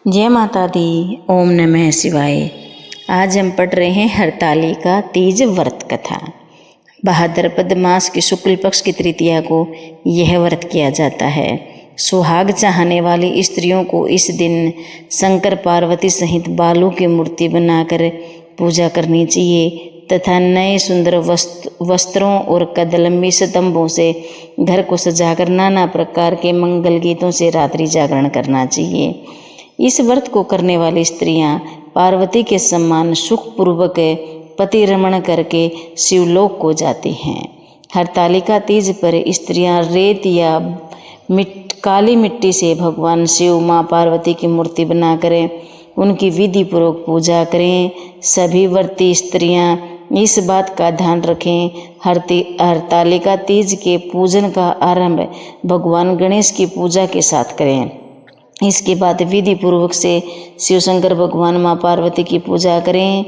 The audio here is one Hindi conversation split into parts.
जय माता दी। ओम नमः शिवाय। आज हम पढ़ रहे हैं हरतालिका तीज व्रत कथा। भाद्रपद मास की शुक्ल पक्ष की तृतीया को यह व्रत किया जाता है। सुहाग चाहने वाली स्त्रियों को इस दिन शंकर पार्वती सहित बालू की मूर्ति बनाकर पूजा करनी चाहिए तथा नए सुंदर वस्त्रों और कदलमी स्तंभों से घर को सजाकर नाना प्रकार के मंगल गीतों से रात्रि जागरण करना चाहिए। इस व्रत को करने वाली स्त्रियां पार्वती के सम्मान सुखपूर्वक पति रमण करके शिवलोक को जाती हैं। हरतालिका तीज पर स्त्रियां रेत या काली मिट्टी से भगवान शिव माँ पार्वती की मूर्ति बनाकर उनकी विधि पूर्वक पूजा करें। सभी व्रती स्त्रियां इस बात का ध्यान रखें, हरतालिका तीज के पूजन का आरंभ भगवान गणेश की पूजा के साथ करें। इसके बाद विधि पूर्वक से शिव शंकर भगवान माँ पार्वती की पूजा करें।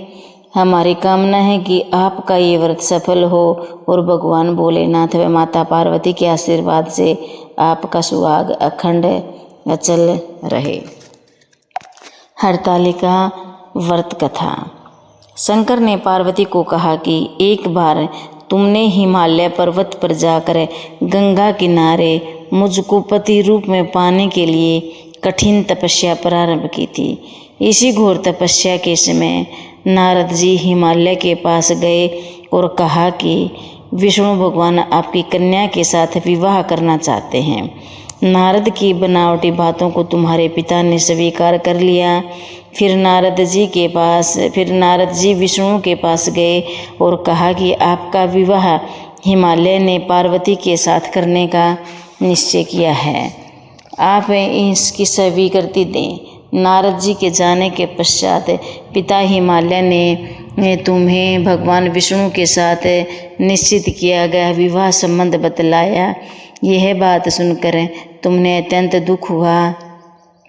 हमारी कामना है कि आपका ये व्रत सफल हो और भगवान भोलेनाथ व माता पार्वती के आशीर्वाद से आपका सुहाग अखंड अचल रहे। हरतालिका व्रत कथा। शंकर ने पार्वती को कहा कि एक बार तुमने हिमालय पर्वत पर जाकर गंगा किनारे मुझको पति रूप में पाने के लिए कठिन तपस्या प्रारंभ की थी। इसी घोर तपस्या के समय नारद जी हिमालय के पास गए और कहा कि विष्णु भगवान आपकी कन्या के साथ विवाह करना चाहते हैं। नारद की बनावटी बातों को तुम्हारे पिता ने स्वीकार कर लिया। फिर नारद जी विष्णु के पास गए और कहा कि आपका विवाह हिमालय ने पार्वती के साथ करने का निश्चय किया है, आप इसकी स्वीकृति दें। नारद जी के जाने के पश्चात पिता हिमालय ने तुम्हें भगवान विष्णु के साथ निश्चित किया गया विवाह संबंध बतलाया। यह बात सुनकर तुमने अत्यंत दुख हुआ।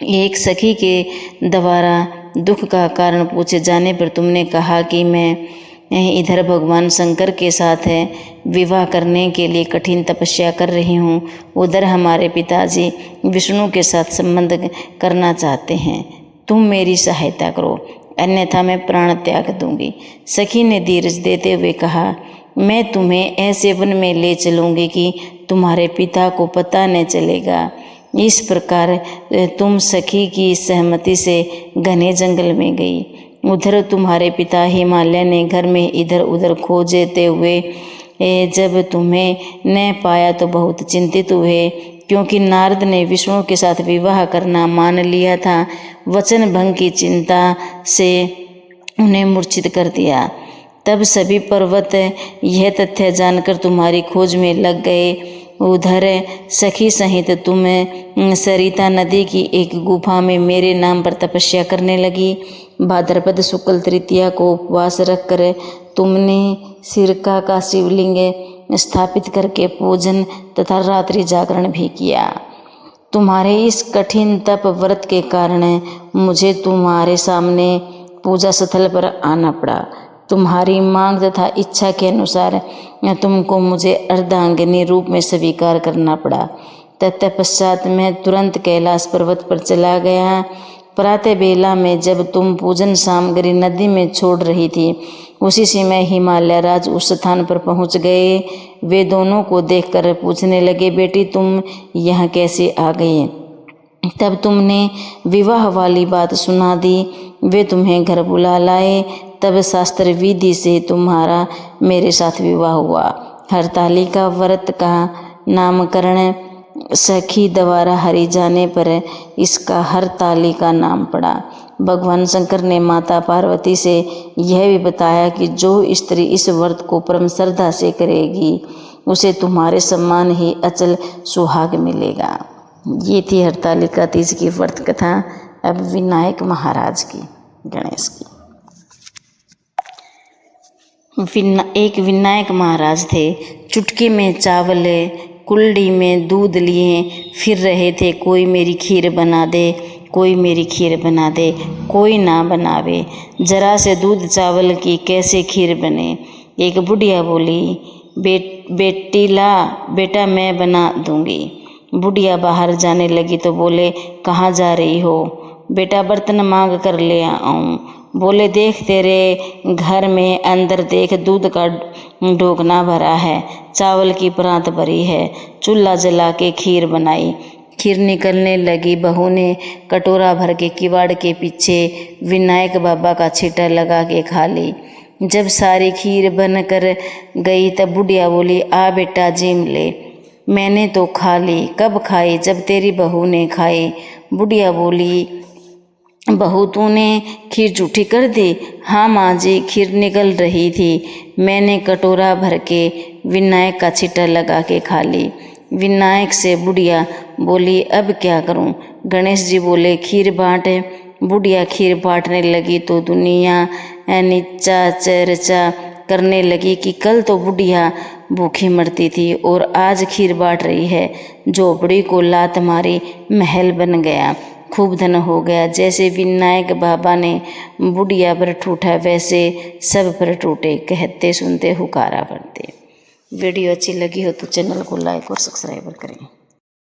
एक सखी के द्वारा दुख का कारण पूछे जाने पर तुमने कहा कि मैं इधर भगवान शंकर के साथ विवाह करने के लिए कठिन तपस्या कर रही हूँ, उधर हमारे पिताजी विष्णु के साथ संबंध करना चाहते हैं। तुम मेरी सहायता करो, अन्यथा मैं प्राण त्याग दूंगी। सखी ने धीरज देते हुए कहा, मैं तुम्हें ऐसे वन में ले चलूँगी कि तुम्हारे पिता को पता न चलेगा। इस प्रकार तुम सखी की सहमति से घने जंगल में गई। उधर तुम्हारे पिता हिमालय ने घर में इधर उधर खोजते हुए जब तुम्हें न पाया तो बहुत चिंतित हुए, क्योंकि नारद ने विष्णु के साथ विवाह करना मान लिया था। वचन भंग की चिंता से उन्हें मूर्छित कर दिया। तब सभी पर्वत यह तथ्य जानकर तुम्हारी खोज में लग गए। उधर सखी सहित तुम सरिता नदी की एक गुफा में मेरे नाम पर तपस्या करने लगी। भाद्रपद शुक्ल तृतीया को उपवास रखकर तुमने सिरका का शिवलिंग स्थापित करके पूजन तथा रात्रि जागरण भी किया। तुम्हारे इस कठिन तप व्रत के कारण मुझे तुम्हारे सामने पूजा स्थल पर आना पड़ा। तुम्हारी मांग तथा इच्छा के अनुसार तुमको मुझे अर्धांगिनी रूप में स्वीकार करना पड़ा। तत्पश्चात मैं तुरंत कैलाश पर्वत पर चला गया। प्रातः बेला में जब तुम पूजन सामग्री नदी में छोड़ रही थी, उसी समय हिमालय राज उस स्थान पर पहुंच गए। वे दोनों को देखकर पूछने लगे, बेटी तुम यहाँ कैसे आ गई? तब तुमने विवाह वाली बात सुना दी। वे तुम्हें घर बुला लाए। तब शास्त्र विधि से तुम्हारा मेरे साथ विवाह हुआ। हरतालिका व्रत का नामकरण सखी द्वारा हरि जाने पर इसका हरतालिका नाम पड़ा। भगवान शंकर ने माता पार्वती से यह भी बताया कि जो स्त्री इस व्रत को परम श्रद्धा से करेगी उसे तुम्हारे सम्मान ही अचल सुहाग मिलेगा। ये थी हरतालिका तीज की व्रत कथा। अब विनायक महाराज की, गणेश की। एक विनायक महाराज थे। चुटकी में चावल कुल्डी में दूध लिए फिर रहे थे, कोई मेरी खीर बना दे, कोई मेरी खीर बना दे, कोई ना बनावे। जरा से दूध चावल की कैसे खीर बने। एक बुढ़िया बोली, बेटी ला बेटा मैं बना दूंगी। बुढ़िया बाहर जाने लगी तो बोले, कहाँ जा रही हो? बेटा बर्तन मांग कर ले आऊं। बोले देख तेरे घर में अंदर देख, दूध का ढोकना भरा है, चावल की परात भरी है, चूल्हा जला के खीर बनाई। खीर निकलने लगी, बहू ने कटोरा भर के किवाड़ के पीछे विनायक बाबा का छीटा लगा के खा ली। जब सारी खीर बन कर गई तब बुढ़िया बोली, आ बेटा जीम ले। मैंने तो खा ली। कब खाई? जब तेरी बहू ने खाई। बुढ़िया बोली, बहू तूने खीर झूठी कर दी? हाँ माँ जी, खीर निकल रही थी, मैंने कटोरा भर के विनायक का छीटा लगा के खा ली। विनायक से बुढ़िया बोली, अब क्या करूं? गणेश जी बोले, खीर बांट। बुढ़िया खीर बांटने लगी तो दुनिया नीचा चर्चा करने लगी कि कल तो बुढ़िया भूखी मरती थी और आज खीर बांट रही है। झोपड़ी को लात मारी, महल बन गया, खूब धन हो गया। जैसे विनायक बाबा ने बुढ़िया पर ठूठा वैसे सब पर टूटे, कहते सुनते हुकारा भरते। वीडियो अच्छी लगी हो तो चैनल को लाइक और सब्सक्राइब करें।